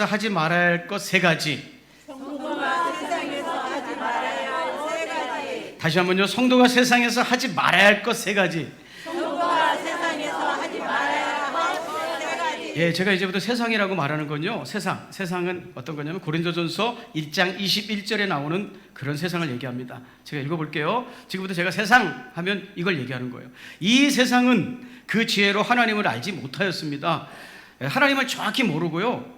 하지 말아야 할 것 세 가지. 성도가 세상에서 하지 말아야 할 세 가지. 다시 한번요. 성도가 세상에서 하지 말아야 할 것 세 가지. 성도가 세상에서 하지 말아야 할 세 가지. 예, 제가 이제부터 세상이라고 말하는 건요. 세상은 어떤 거냐면 고린도전서 1장 21절에 나오는 그런 세상을 얘기합니다. 제가 읽어볼게요. 지금부터 제가 세상 하면 이걸 얘기하는 거예요. 이 세상은 그 지혜로 하나님을 알지 못하였습니다. 하나님을 정확히 모르고요.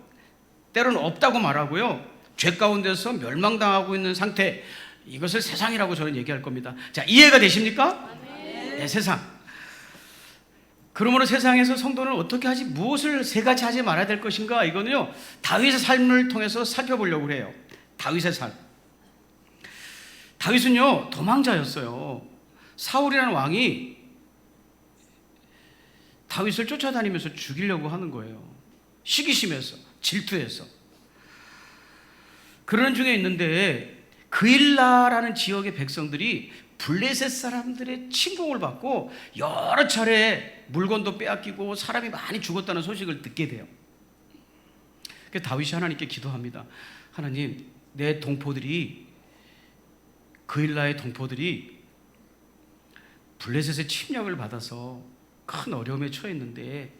때로는 없다고 말하고요. 죄 가운데서 멸망당하고 있는 상태, 이것을 세상이라고 저는 얘기할 겁니다. 자, 이해가 되십니까? 네, 세상. 그러므로 세상에서 성도는 어떻게 하지, 무엇을 세 가지 하지 말아야 될 것인가? 이거는요, 다윗의 삶을 통해서 살펴보려고 해요. 다윗의 삶. 다윗은요, 도망자였어요. 사울이라는 왕이 다윗을 쫓아다니면서 죽이려고 하는 거예요. 시기심에서, 질투해서. 그런 중에 있는데 그일라라는 지역의 백성들이 블레셋 사람들의 침공을 받고 여러 차례 물건도 빼앗기고 사람이 많이 죽었다는 소식을 듣게 돼요. 그래서 다윗이 하나님께 기도합니다. 하나님, 내 동포들이, 그일라의 동포들이 블레셋의 침략을 받아서 큰 어려움에 처했는데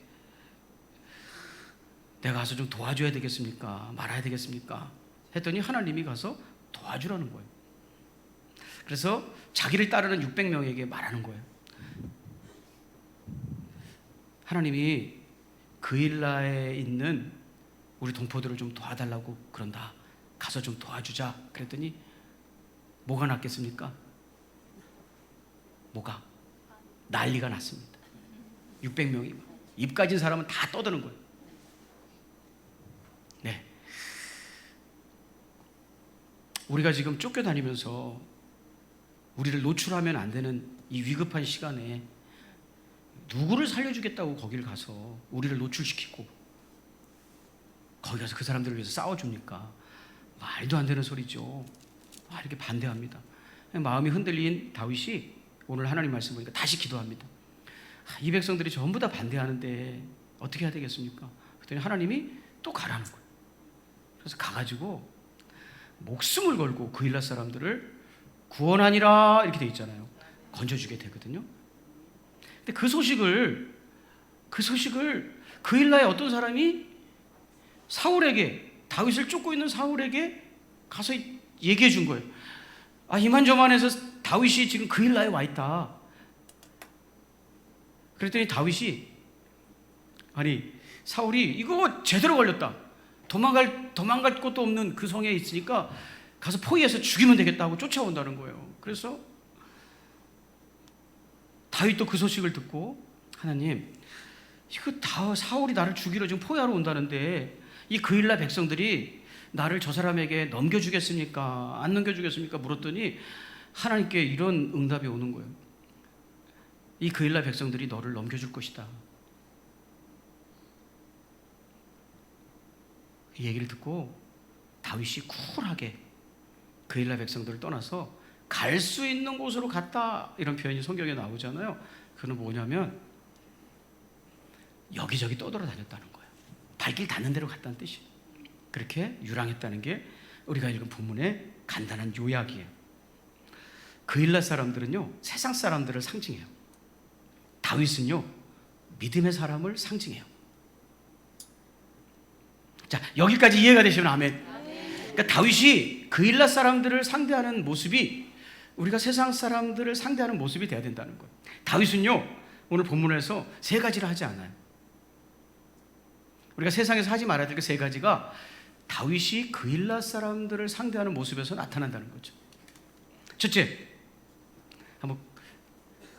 내가 가서 좀 도와줘야 되겠습니까? 말아야 되겠습니까? 했더니 하나님이 가서 도와주라는 거예요. 그래서 자기를 따르는 600명에게 말하는 거예요. 하나님이 그일라에 있는 우리 동포들을 좀 도와달라고 그런다. 가서 좀 도와주자. 그랬더니 뭐가 났겠습니까? 뭐가? 난리가 났습니다. 600명이 입 가진 사람은 다 떠드는 거예요. 네. 우리가 지금 쫓겨다니면서 우리를 노출하면 안 되는 이 위급한 시간에 누구를 살려주겠다고 거기를 가서 우리를 노출시키고 거기 가서 그 사람들을 위해서 싸워줍니까? 말도 안 되는 소리죠. 이렇게 반대합니다. 마음이 흔들린 다윗이 오늘 하나님 말씀 보니까 다시 기도합니다. 이 백성들이 전부 다 반대하는데 어떻게 해야 되겠습니까? 그랬더니 하나님이 또 가라는 거예요. 그래서 가가지고 목숨을 걸고 그일라 사람들을 구원하니라 이렇게 돼 있잖아요. 건져주게 되거든요. 근데 그 소식을 그일라의 어떤 사람이 사울에게, 다윗을 쫓고 있는 사울에게 가서 얘기해 준 거예요. 이만저만해서 다윗이 지금 그일라에 와 있다. 그랬더니 다윗이, 사울이 이거 제대로 걸렸다. 도망갈 곳도 없는 그 성에 있으니까 가서 포위해서 죽이면 되겠다고 쫓아온다는 거예요. 그래서 다윗도 그 소식을 듣고, 하나님, 이거 다 사울이 나를 죽이러 지금 포위하러 온다는데 이 그일라 백성들이 나를 저 사람에게 넘겨주겠습니까? 안 넘겨주겠습니까? 물었더니 하나님께 이런 응답이 오는 거예요. 이 그일라 백성들이 너를 넘겨줄 것이다. 이 얘기를 듣고 다윗이 쿨하게 그일라 백성들을 떠나서 갈 수 있는 곳으로 갔다, 이런 표현이 성경에 나오잖아요. 그건 뭐냐면 여기저기 떠돌아다녔다는 거예요. 발길 닿는 대로 갔다는 뜻이에요. 그렇게 유랑했다는 게 우리가 읽은 본문의 간단한 요약이에요. 그일라 사람들은요, 세상 사람들을 상징해요. 다윗은요, 믿음의 사람을 상징해요. 자, 여기까지 이해가 되시면 아멘. 그러니까 다윗이 그일라 사람들을 상대하는 모습이 우리가 세상 사람들을 상대하는 모습이 돼야 된다는 거예요. 다윗은요, 오늘 본문에서 세 가지를 하지 않아요. 우리가 세상에서 하지 말아야 될 그 세 가지가 다윗이 그일라 사람들을 상대하는 모습에서 나타난다는 거죠. 첫째, 한번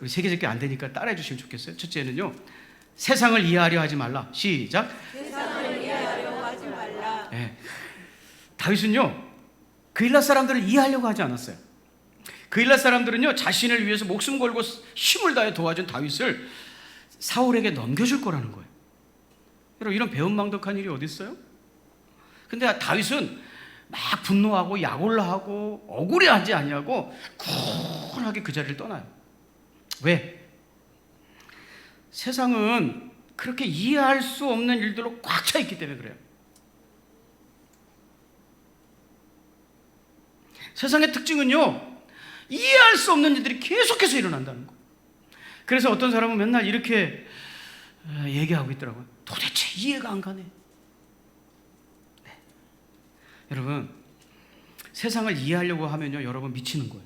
우리 세계적이 안 되니까 따라해 주시면 좋겠어요. 첫째는요, 세상을 이해하려 하지 말라. 시작. 세상을 이해하려고 하지 말라. 네. 다윗은요, 그일라 사람들을 이해하려고 하지 않았어요. 그일라 사람들은요, 자신을 위해서 목숨 걸고 힘을 다해 도와준 다윗을 사울에게 넘겨줄 거라는 거예요. 여러분, 이런 배은망덕한 일이 어디 있어요? 근데 다윗은 막 분노하고 약올라하고 억울해하지 아니하고 쿨하게 그 자리를 떠나요. 왜? 세상은 그렇게 이해할 수 없는 일들로 꽉 차 있기 때문에 그래요. 세상의 특징은요, 이해할 수 없는 일들이 계속해서 일어난다는 거. 그래서 어떤 사람은 맨날 이렇게 얘기하고 있더라고요. 도대체 이해가 안 가네. 네. 여러분, 세상을 이해하려고 하면요, 여러분 미치는 거예요.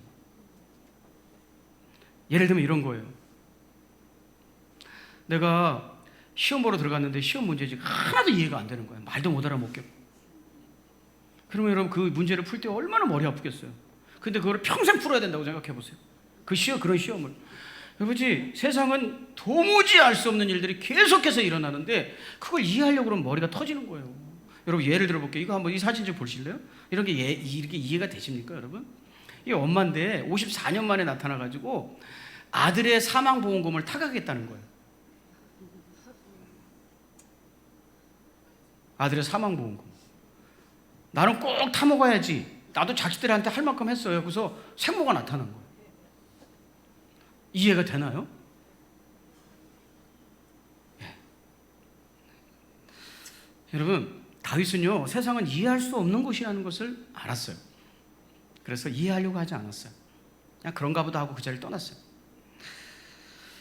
예를 들면 이런 거예요. 내가 시험 보러 들어갔는데 시험 문제지 하나도 이해가 안 되는 거예요. 말도 못 알아먹겠고. 그러면 여러분 그 문제를 풀 때 얼마나 머리 아프겠어요. 근데 그걸 평생 풀어야 된다고 생각해 보세요. 그런 시험을. 그렇지, 세상은 도무지 알 수 없는 일들이 계속해서 일어나는데 그걸 이해하려고 그러면 머리가 터지는 거예요. 여러분 예를 들어볼게요. 이거 한번 이 사진 좀 보실래요? 이렇게 이해가 되십니까, 여러분? 이 엄마인데 54년 만에 나타나가지고 아들의 사망보험금을 타가겠다는 거예요. 아들의 사망보험금. 나는 꼭 타먹어야지. 나도 자식들한테 할 만큼 했어요. 그래서 생모가 나타난 거예요. 이해가 되나요? 예. 여러분, 다윗은요, 세상은 이해할 수 없는 것이라는 것을 알았어요. 그래서 이해하려고 하지 않았어요. 그냥 그런가 보다 하고 그 자리를 떠났어요.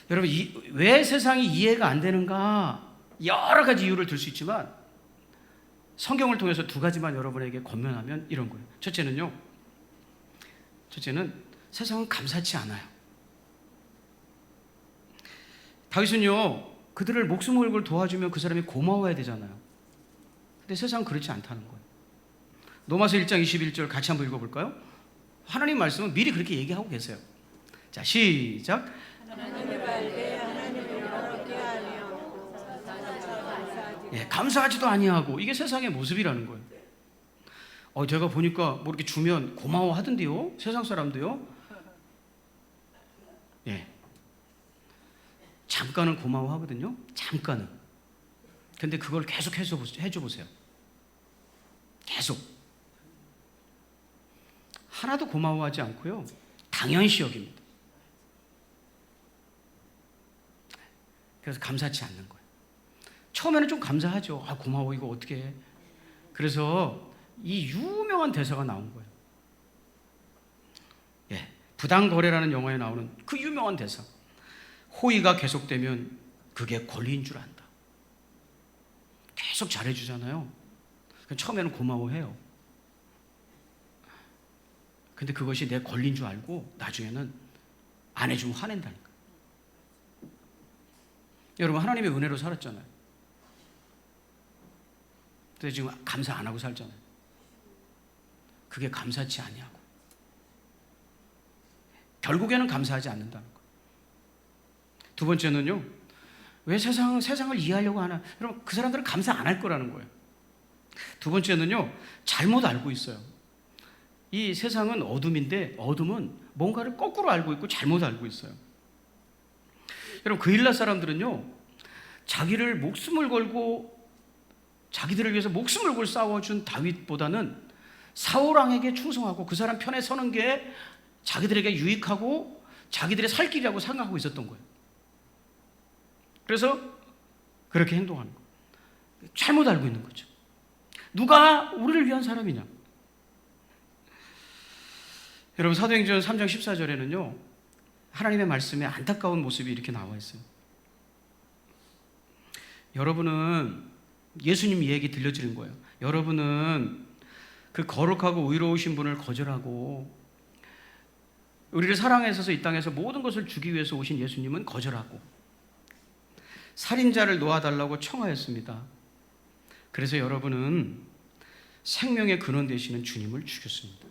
여러분, 왜 세상이 이해가 안 되는가? 여러 가지 이유를 들 수 있지만 성경을 통해서 두 가지만 여러분에게 권면하면 이런 거예요. 첫째는 세상은 감사치 않아요. 다윗은요, 그들을 목숨 걸고 도와주면 그 사람이 고마워야 되잖아요. 근데 세상은 그렇지 않다는 거예요. 로마서 1장 21절 같이 한번 읽어볼까요? 하나님 말씀은 미리 그렇게 얘기하고 계세요. 자, 시작. 하나님의 발에 하나님을 어렵게 하며 예, 감사하지도 아니하고. 이게 세상의 모습이라는 거예요. 제가 보니까 뭐 이렇게 주면 고마워하던데요, 세상 사람도요. 예, 잠깐은 고마워하거든요. 잠깐은. 근데 그걸 계속 해줘 보세요. 계속. 하나도 고마워하지 않고요, 당연시 여깁니다. 그래서 감사치 않는 거예요. 처음에는 좀 감사하죠. 고마워, 이거 어떻게 해. 그래서 이 유명한 대사가 나온 거예요. 예, 부당거래라는 영화에 나오는 그 유명한 대사. 호의가 계속되면 그게 권리인 줄 안다. 계속 잘해주잖아요. 처음에는 고마워해요. 근데 그것이 내 권리인 줄 알고 나중에는 안 해주면 화낸다니까. 여러분, 하나님의 은혜로 살았잖아요. 근데 지금 감사 안 하고 살잖아요. 그게 감사치 아니하고. 결국에는 감사하지 않는다는 거. 두 번째는요, 왜 세상을 이해하려고 하나? 여러분, 그 사람들은 감사 안 할 거라는 거예요. 두 번째는요, 잘못 알고 있어요. 이 세상은 어둠인데 어둠은 뭔가를 거꾸로 알고 있고 잘못 알고 있어요. 여러분, 그일라 사람들은요, 자기를 목숨을 걸고 자기들을 위해서 목숨을 걸고 싸워준 다윗보다는 사울 왕에게 충성하고 그 사람 편에 서는 게 자기들에게 유익하고 자기들의 살 길이라고 생각하고 있었던 거예요. 그래서 그렇게 행동하는 거예요. 잘못 알고 있는 거죠. 누가 우리를 위한 사람이냐? 여러분, 사도행전 3장 14절에는요, 하나님의 말씀에 안타까운 모습이 이렇게 나와 있어요. 여러분은, 예수님 얘기 들려주는 거예요. 여러분은 그 거룩하고 의로우신 분을 거절하고, 우리를 사랑하셔서 이 땅에서 모든 것을 주기 위해서 오신 예수님은 거절하고 살인자를 놓아달라고 청하였습니다. 그래서 여러분은 생명의 근원 되시는 주님을 죽였습니다.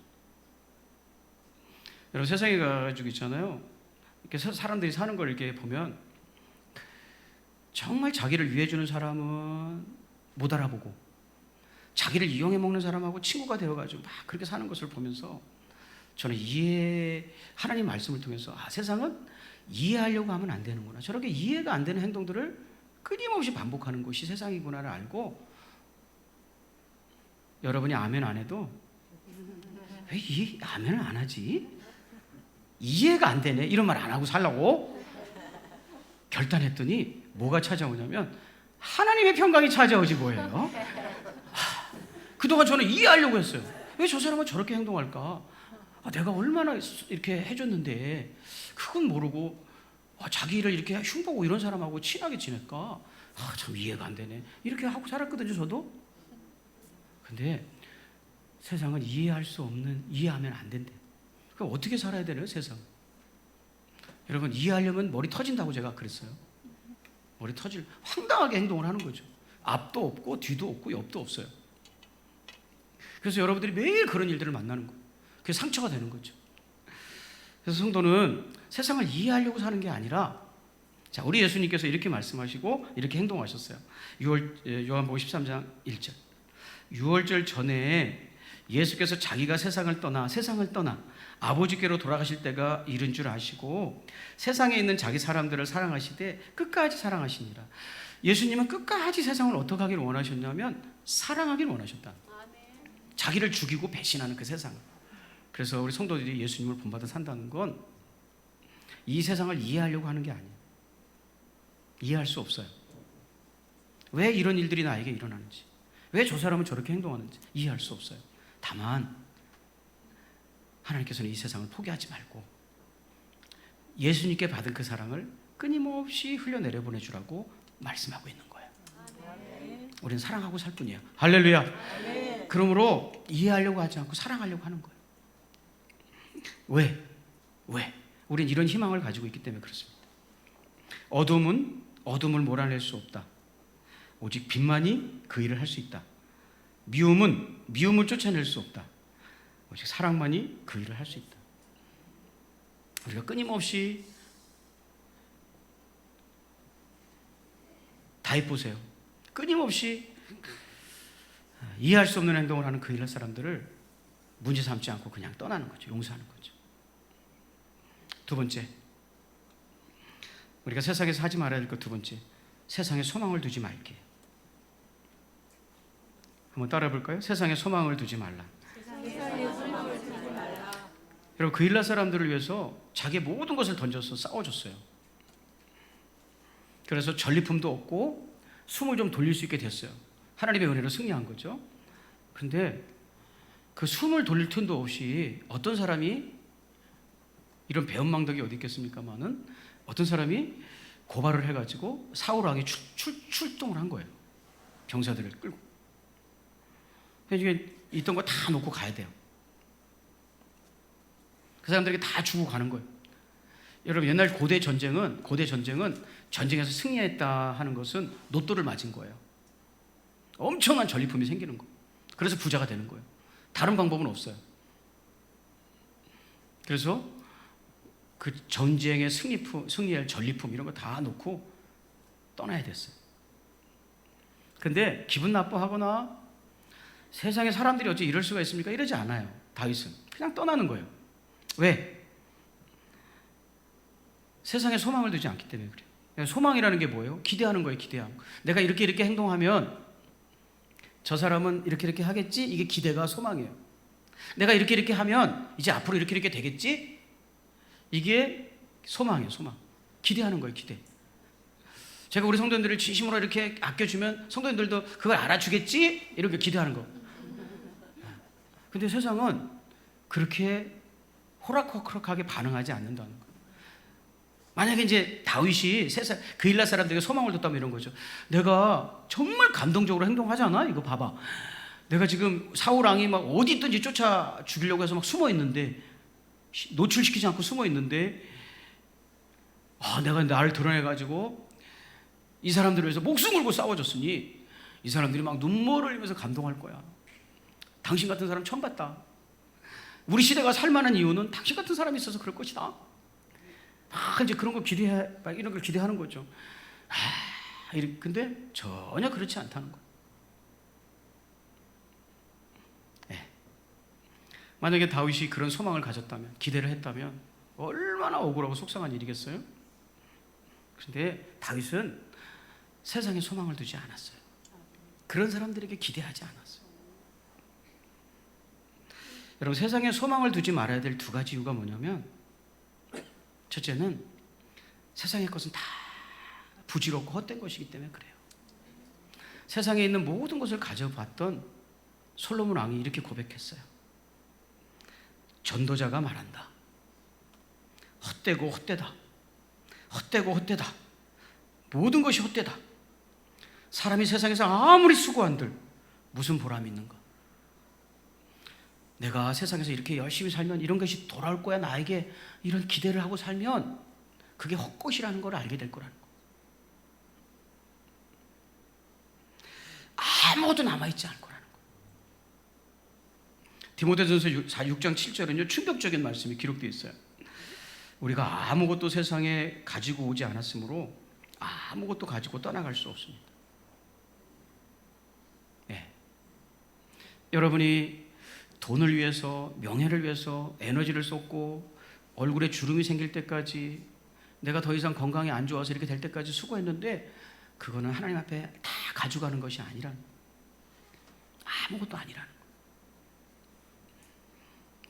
여러분, 세상에 가지고 있잖아요, 이렇게 사람들이 사는 걸 이렇게 보면 정말 자기를 위해주는 사람은 못 알아보고 자기를 이용해 먹는 사람하고 친구가 되어가지고 막 그렇게 사는 것을 보면서 저는 하나님 말씀을 통해서 세상은 이해하려고 하면 안 되는구나, 저렇게 이해가 안 되는 행동들을 끊임없이 반복하는 것이 세상이구나를 알고, 여러분이 아멘 안 해도 왜 아멘을 안 하지? 이해가 안 되네, 이런 말 안 하고 살라고 결단했더니 뭐가 찾아오냐면 하나님의 평강이 찾아오지 뭐예요. 그동안 저는 이해하려고 했어요. 왜 저 사람은 저렇게 행동할까? 내가 얼마나 이렇게 해줬는데 그건 모르고 자기를 이렇게 흉보고 이런 사람하고 친하게 지낼까? 참 이해가 안 되네. 이렇게 하고 살았거든요, 저도. 근데 세상은 이해하면 안 된대. 그럼 어떻게 살아야 되나요, 세상? 여러분, 이해하려면 머리 터진다고 제가 그랬어요. 머리 황당하게 행동을 하는 거죠. 앞도 없고 뒤도 없고 옆도 없어요. 그래서 여러분들이 매일 그런 일들을 만나는 거예요. 그게 상처가 되는 거죠. 그래서 성도는 세상을 이해하려고 사는 게 아니라, 자, 우리 예수님께서 이렇게 말씀하시고 이렇게 행동하셨어요. 요한복음 13장 1절. 유월절 전에 예수께서 자기가 세상을 떠나 아버지께로 돌아가실 때가 이른 줄 아시고 세상에 있는 자기 사람들을 사랑하시되 끝까지 사랑하시니라. 예수님은 끝까지 세상을 어떻게 하기를 원하셨냐면 사랑하기를 원하셨다. 자기를 죽이고 배신하는 그 세상. 그래서 우리 성도들이 예수님을 본받아 산다는 건 이 세상을 이해하려고 하는 게 아니에요. 이해할 수 없어요. 왜 이런 일들이 나에게 일어나는지, 왜 저 사람은 저렇게 행동하는지 이해할 수 없어요. 다만 하나님께서는 이 세상을 포기하지 말고 예수님께 받은 그 사랑을 끊임없이 흘려내려 보내주라고 말씀하고 있는 거예요. 우리는 사랑하고 살 뿐이에요. 할렐루야. 그러므로 이해하려고 하지 않고 사랑하려고 하는 거예요. 왜? 우리는 이런 희망을 가지고 있기 때문에 그렇습니다. 어둠은 어둠을 몰아낼 수 없다. 오직 빛만이 그 일을 할 수 있다. 미움은 미움을 쫓아낼 수 없다. 오직 사랑만이 그 일을 할 수 있다. 우리가 끊임없이 다 해보세요. 끊임없이 이해할 수 없는 행동을 하는 그 일할 사람들을 문제 삼지 않고 그냥 떠나는 거죠. 용서하는 거죠. 두 번째, 우리가 세상에서 하지 말아야 될 것 두 번째, 세상에 소망을 두지 말게. 한번 따라해 볼까요? 세상에 소망을 두지 말라. 여러분, 그 일날 사람들을 위해서 자기의 모든 것을 던져서 싸워줬어요. 그래서 전리품도 얻고 숨을 좀 돌릴 수 있게 됐어요. 하나님의 은혜로 승리한 거죠. 그런데 그 숨을 돌릴 틈도 없이 어떤 사람이, 이런 배은망덕이 어디 있겠습니까만은, 어떤 사람이 고발을 해가지고 사울왕이 출동을 한 거예요. 병사들을 끌고. 이게 있던 거 다 놓고 가야 돼요. 그 사람들에게 다 주고 가는 거예요. 여러분, 옛날 고대 전쟁은 전쟁에서 승리했다 하는 것은 노또를 맞은 거예요. 엄청난 전리품이 생기는 거예요. 그래서 부자가 되는 거예요. 다른 방법은 없어요. 그래서 그 전쟁의 승리할 전리품 이런 거 다 놓고 떠나야 됐어요. 근데 기분 나빠하거나 세상에 사람들이 어째 이럴 수가 있습니까? 이러지 않아요. 다윗은 그냥 떠나는 거예요. 왜? 세상에 소망을 두지 않기 때문에 그래요. 소망이라는 게 뭐예요? 기대하는 거예요. 기대하는 거. 내가 이렇게 행동하면 저 사람은 이렇게 하겠지? 이게 기대가 소망이에요. 내가 이렇게 하면 이제 앞으로 이렇게 되겠지? 이게 소망이에요. 소망. 기대하는 거예요. 기대. 제가 우리 성도님들을 진심으로 이렇게 아껴주면 성도님들도 그걸 알아주겠지? 이렇게 기대하는 거. 근데 세상은 그렇게 호락호락하게 반응하지 않는다는 거예요. 만약에 이제 다윗이 그 일날 사람들에게 소망을 뒀다면 이런 거죠. 내가 정말 감동적으로 행동하잖아. 이거 봐봐. 내가 지금 사울왕이 막 어디 있든지 쫓아 죽이려고 해서 막 숨어 있는데, 노출시키지 않고 숨어 있는데, 내가 나를 드러내가지고 이 사람들을 위해서 목숨 걸고 싸워줬으니 이 사람들이 막 눈물을 흘리면서 감동할 거야. 당신 같은 사람 처음 봤다. 우리 시대가 살만한 이유는 당신 같은 사람이 있어서 그럴 것이다. 이제 그런 거 이런 걸 기대하는 거죠. 근데 전혀 그렇지 않다는 거예요. 네. 만약에 다윗이 그런 소망을 가졌다면, 기대를 했다면 얼마나 억울하고 속상한 일이겠어요? 그런데 다윗은 세상에 소망을 두지 않았어요. 그런 사람들에게 기대하지 않았어요. 여러분, 세상에 소망을 두지 말아야 될 두 가지 이유가 뭐냐면, 첫째는 세상의 것은 다 부질없고 헛된 것이기 때문에 그래요. 세상에 있는 모든 것을 가져봤던 솔로몬 왕이 이렇게 고백했어요. 전도자가 말한다. 헛되고 헛되다. 헛되고 헛되다. 모든 것이 헛되다. 사람이 세상에서 아무리 수고한들 무슨 보람이 있는가? 내가 세상에서 이렇게 열심히 살면 이런 것이 돌아올 거야. 나에게 이런 기대를 하고 살면 그게 헛것이라는 걸 알게 될 거라는 거. 아무것도 남아있지 않을 거라는 거. 디모데전서 6장 7절은요 충격적인 말씀이 기록되어 있어요. 우리가 아무것도 세상에 가지고 오지 않았으므로 아무것도 가지고 떠나갈 수 없습니다. 네. 여러분이 돈을 위해서, 명예를 위해서 에너지를 쏟고 얼굴에 주름이 생길 때까지, 내가 더 이상 건강이 안 좋아서 이렇게 될 때까지 수고했는데 그거는 하나님 앞에 다 가져가는 것이 아니라는 거예요. 아무것도 아니라는 거예요.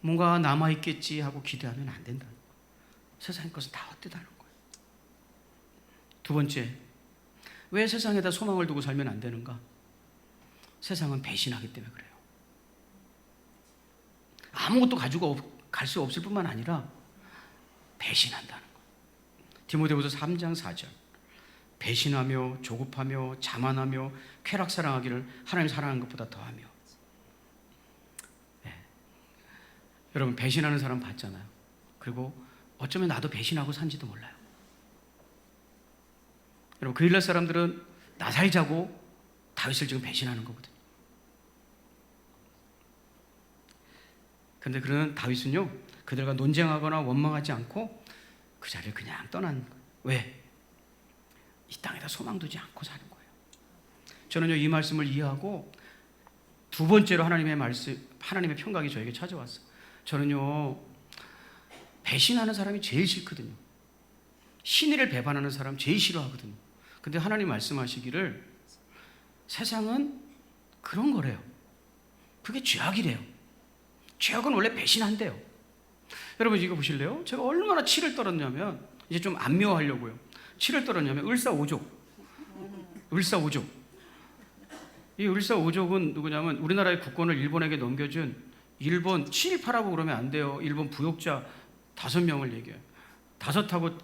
뭔가 남아있겠지 하고 기대하면 안 된다는 거예요. 세상의 것은 다 헛되다는 거예요. 두 번째, 왜 세상에다 소망을 두고 살면 안 되는가? 세상은 배신하기 때문에 그래요. 아무것도 가지고 갈 수 없을 뿐만 아니라 배신한다는 거예요. 디모데후서 3장 4절. 배신하며 조급하며 자만하며 쾌락 사랑하기를 하나님 사랑하는 것보다 더하며. 네. 여러분 배신하는 사람 봤잖아요. 그리고 어쩌면 나도 배신하고 산지도 몰라요. 여러분 그 일날 사람들은 나 살자고 다윗을 지금 배신하는 거거든요. 그런데 그런 다윗은요 그들과 논쟁하거나 원망하지 않고 그 자리를 그냥 떠난 거예요. 왜? 이 땅에다 소망 두지 않고 사는 거예요. 저는요 이 말씀을 이해하고 두 번째로 하나님의 말씀, 하나님의 평강이 저에게 찾아왔어요. 저는요 배신하는 사람이 제일 싫거든요. 신의를 배반하는 사람 제일 싫어하거든요. 근데 하나님 말씀하시기를 세상은 그런 거래요. 그게 죄악이래요. 죄악은 원래 배신한대요. 여러분 이거 보실래요? 제가 얼마나 치를 떨었냐면, 이제 좀 안 묘하려고요. 치를 떨었냐면 을사오족. 이 을사오족은 누구냐면 우리나라의 국권을 일본에게 넘겨준 일본 친일파라고 그러면 안 돼요. 일본 부역자 5명을 얘기해요. 5하고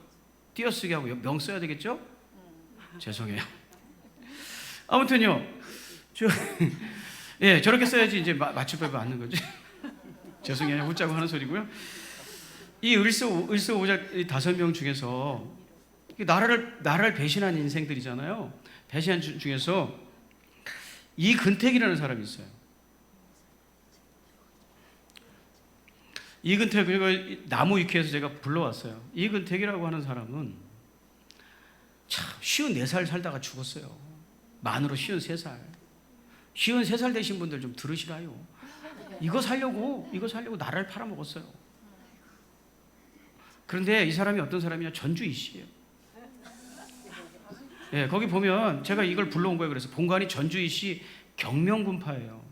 띄어쓰기 하고 명 써야 되겠죠? 죄송해요. 아무튼요. 예, 저렇게 써야지 이제 맞춤법에 맞는 거지. 죄송해요. 웃자고 하는 소리고요. 이 을사오적 5명 중에서 나라를 배신한 인생들이잖아요. 배신한 중에서 이근택이라는 사람이 있어요. 이근택, 그리고 나무 위키에서 제가 불러왔어요. 이근택이라고 하는 사람은 참 54살 살다가 죽었어요. 만으로 53살. 53살 되신 분들 좀 들으시라요. 이거 살려고 나라를 팔아먹었어요. 그런데 이 사람이 어떤 사람이냐? 전주이 씨예요. 예, 거기 보면 제가 이걸 불러온 거예요. 그래서 본관이 전주이 씨 경명군파예요.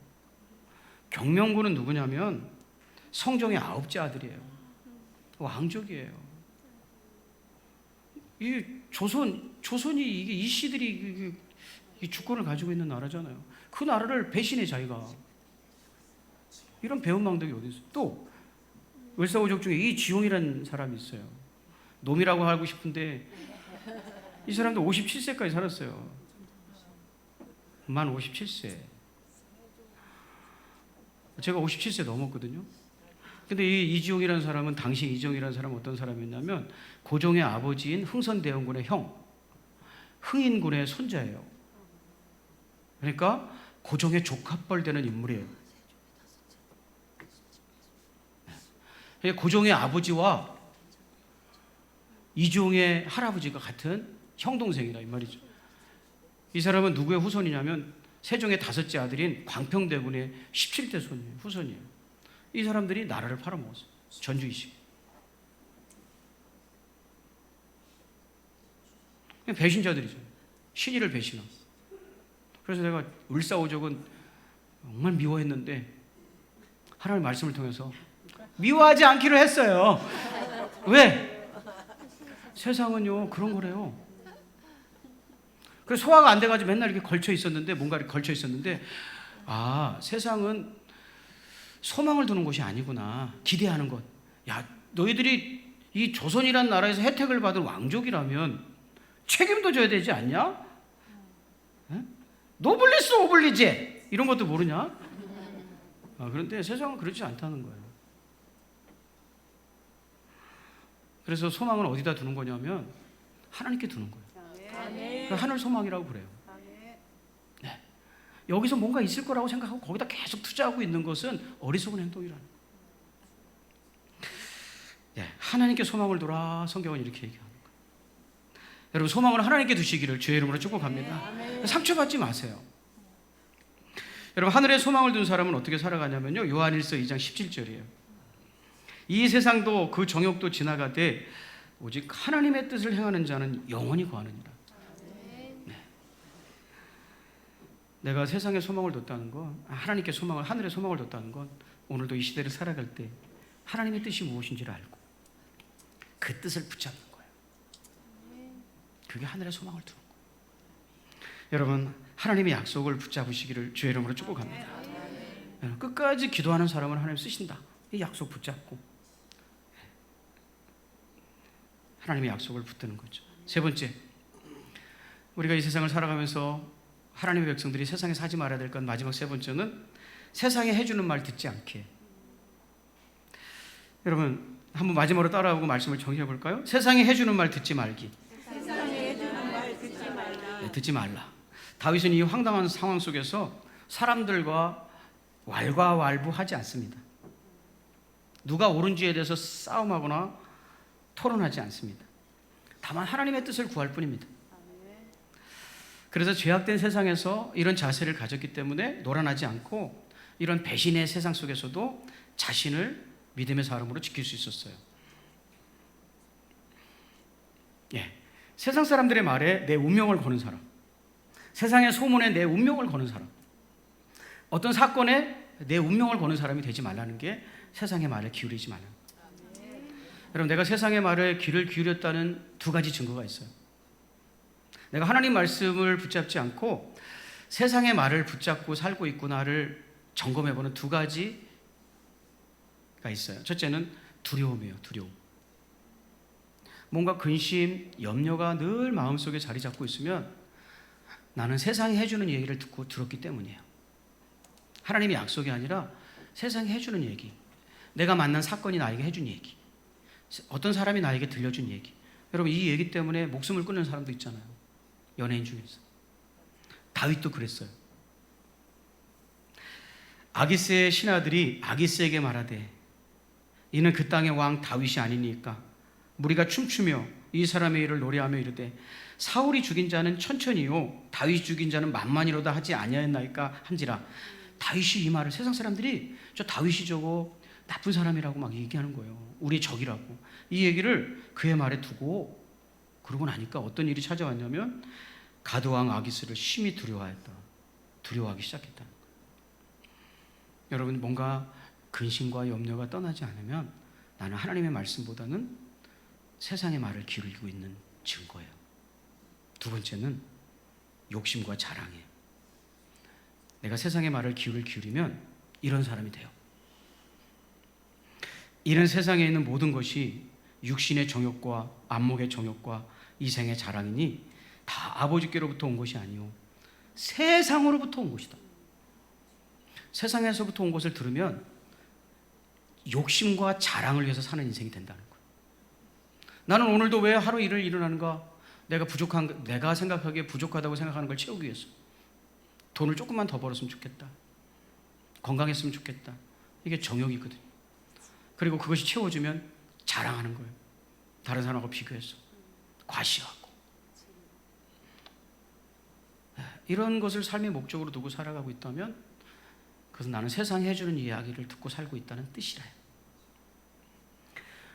경명군은 누구냐면 성종의 9째 아들이에요. 왕족이에요. 이 조선이 이게 이 씨들이 이 주권을 가지고 있는 나라잖아요. 그 나라를 배신해 자기가. 이런 배은망덕이 어디 있어요? 또 을사오족 중에 이지용이라는 사람이 있어요. 놈이라고 하고 싶은데 이 사람도 57세까지 살았어요. 만 57세. 제가 57세 넘었거든요. 근데 이 이지용이라는 사람은, 당시 이지용이라는 사람은 어떤 사람이었냐면 고종의 아버지인 흥선대원군의 형, 흥인군의 손자예요. 그러니까 고종의 조카뻘 되는 인물이에요. 고종의 아버지와 이종의 할아버지가 같은 형동생이라 이 말이죠. 이 사람은 누구의 후손이냐면 세종의 5째 아들인 광평대군의 17대 후손이에요. 이 사람들이 나라를 팔아먹었어요. 전주이식. 배신자들이죠. 신의를 배신하고. 그래서 내가 을사오족은 정말 미워했는데 하나님의 말씀을 통해서 미워하지 않기로 했어요. 왜? 세상은요 그런 거래요. 그래서 소화가 안 돼가지고 맨날 이렇게 걸쳐 있었는데, 뭔가 이렇게 걸쳐 있었는데, 세상은 소망을 두는 것이 아니구나. 기대하는 것. 야, 너희들이 이 조선이란 나라에서 혜택을 받은 왕족이라면 책임도 져야 되지 않냐? 노블리스 오블리제 이런 것도 모르냐? 그런데 세상은 그렇지 않다는 거예요. 그래서 소망은 어디다 두는 거냐면 하나님께 두는 거예요. 하늘 소망이라고 그래요. 네. 여기서 뭔가 있을 거라고 생각하고 거기다 계속 투자하고 있는 것은 어리석은 행동이라는 거예요. 네. 하나님께 소망을 두라. 성경은 이렇게 얘기합니다. 여러분, 소망을 하나님께 두시기를 주의 이름으로 축복합니다. 상처받지 마세요. 여러분, 하늘에 소망을 둔 사람은 어떻게 살아가냐면요, 요한일서 2장 17절이에요. 이 세상도 그 정욕도 지나가되 오직 하나님의 뜻을 행하는 자는 영원히 거하느니라. 네. 내가 세상에 소망을 뒀다는 건, 하나님께 소망을, 하늘에 소망을 뒀다는 건 오늘도 이 시대를 살아갈 때 하나님의 뜻이 무엇인지를 알고 그 뜻을 붙잡는 거예요. 그게 하늘에 소망을 두는 거예요. 여러분, 하나님의 약속을 붙잡으시기를 주의 이름으로 축복합니다. 끝까지 기도하는 사람을 하나님 쓰신다. 이 약속 붙잡고 하나님의 약속을 붙드는 거죠. 세 번째, 우리가 이 세상을 살아가면서 하나님의 백성들이 세상에서 하지 말아야 될 건, 마지막 세 번째는 세상에 해주는 말 듣지 않게. 여러분, 한번 마지막으로 따라하고 말씀을 정리해 볼까요? 세상에 해주는 말 듣지 말기. 세상에 해주는 말 듣지 말라. 네, 듣지 말라. 다윗은 이 황당한 상황 속에서 사람들과 왈가왈부하지 않습니다. 누가 옳은지에 대해서 싸움하거나 토론하지 않습니다. 다만 하나님의 뜻을 구할 뿐입니다. 그래서 죄악된 세상에서 이런 자세를 가졌기 때문에 노란하지 않고 이런 배신의 세상 속에서도 자신을 믿음의 사람으로 지킬 수 있었어요. 예, 세상 사람들의 말에 내 운명을 거는 사람, 세상의 소문에 내 운명을 거는 사람, 어떤 사건에 내 운명을 거는 사람이 되지 말라는 게 세상의 말에 기울이지 말라는 거예요. 여러분, 내가 세상의 말에 귀를 기울였다는 두 가지 증거가 있어요. 내가 하나님 말씀을 붙잡지 않고 세상의 말을 붙잡고 살고 있구나를 점검해보는 두 가지가 있어요. 첫째는 두려움이에요. 두려움. 뭔가 근심, 염려가 늘 마음속에 자리 잡고 있으면 나는 세상이 해주는 얘기를 듣고 들었기 때문이에요. 하나님의 약속이 아니라 세상이 해주는 얘기, 내가 만난 사건이 나에게 해준 얘기, 어떤 사람이 나에게 들려준 얘기. 여러분, 이 얘기 때문에 목숨을 끊는 사람도 있잖아요. 연예인 중에서. 다윗도 그랬어요. 아기스의 신하들이 아기스에게 말하되 이는 그 땅의 왕 다윗이 아니니까 무리가 춤추며 이 사람의 일을 노래하며 이르되 사울이 죽인 자는 천천히요 다윗이 죽인 자는 만만이로다 하지 아니하였나이까 한지라. 다윗이 이 말을, 세상 사람들이 저 다윗이 저거 나쁜 사람이라고 막 얘기하는 거예요. 우리의 적이라고. 이 얘기를 그의 말에 두고 그러고 나니까 어떤 일이 찾아왔냐면 가드왕 아기스를 심히 두려워하였다. 두려워하기 시작했다는 거예요. 여러분, 뭔가 근심과 염려가 떠나지 않으면 나는 하나님의 말씀보다는 세상의 말을 기울이고 있는 증거예요. 두 번째는 욕심과 자랑이에요. 내가 세상의 말을 기울이면 이런 사람이 돼요. 이런 세상에 있는 모든 것이 육신의 정욕과 안목의 정욕과 이생의 자랑이니 다 아버지께로부터 온 것이 아니요 세상으로부터 온 것이다. 세상에서부터 온 것을 들으면 욕심과 자랑을 위해서 사는 인생이 된다는 거예요. 나는 오늘도 왜 하루 일을 일어나는가? 내가 생각하기에 부족하다고 생각하는 걸 채우기 위해서. 돈을 조금만 더 벌었으면 좋겠다. 건강했으면 좋겠다. 이게 정욕이거든요. 그리고 그것이 채워지면 자랑하는 거예요. 다른 사람하고 비교해서 과시하고. 이런 것을 삶의 목적으로 두고 살아가고 있다면 그것은 나는 세상이 해주는 이야기를 듣고 살고 있다는 뜻이래요.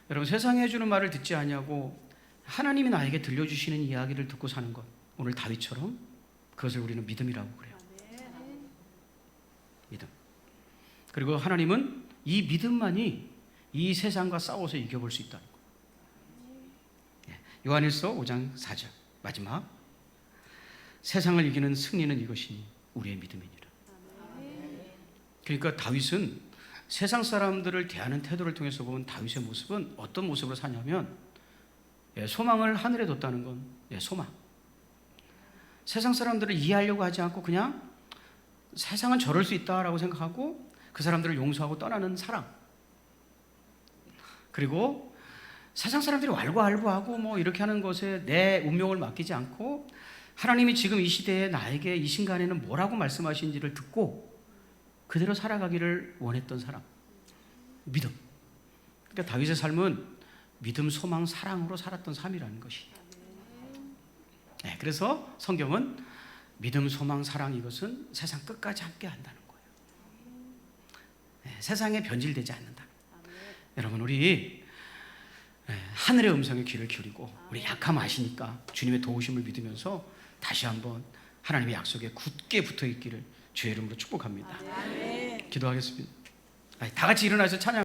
여러분, 세상이 해주는 말을 듣지 아니하고 하나님이 나에게 들려주시는 이야기를 듣고 사는 것, 오늘 다윗처럼 그것을 우리는 믿음이라고 그래요. 믿음. 그리고 하나님은 이 믿음만이 이 세상과 싸워서 이겨볼 수 있다는 거예요. 요한일서 5장 4절 마지막, 세상을 이기는 승리는 이것이니 우리의 믿음이니라. 그러니까 다윗은 세상 사람들을 대하는 태도를 통해서 본 다윗의 모습은 어떤 모습으로 사냐면 소망을 하늘에 뒀다는 건 소망. 세상 사람들을 이해하려고 하지 않고 그냥 세상은 저럴 수 있다라고 생각하고 그 사람들을 용서하고 떠나는 사랑. 그리고 세상 사람들이 왈가왈부하고 뭐 이렇게 하는 것에 내 운명을 맡기지 않고 하나님이 지금 이 시대에 나에게 이 순간에는 뭐라고 말씀하시는지를 듣고 그대로 살아가기를 원했던 사람. 믿음. 그러니까 다윗의 삶은 믿음, 소망, 사랑으로 살았던 삶이라는 것이. 그래서 성경은 믿음, 소망, 사랑 이것은 세상 끝까지 함께 한다는 거예요. 세상에 변질되지 않는다. 여러분 우리 하늘의 음성에 귀를 기울이고 우리 약함 아시니까 주님의 도우심을 믿으면서 다시 한번 하나님의 약속에 굳게 붙어 있기를 주의 이름으로 축복합니다. 기도하겠습니다. 다 같이 일어나서 찬양.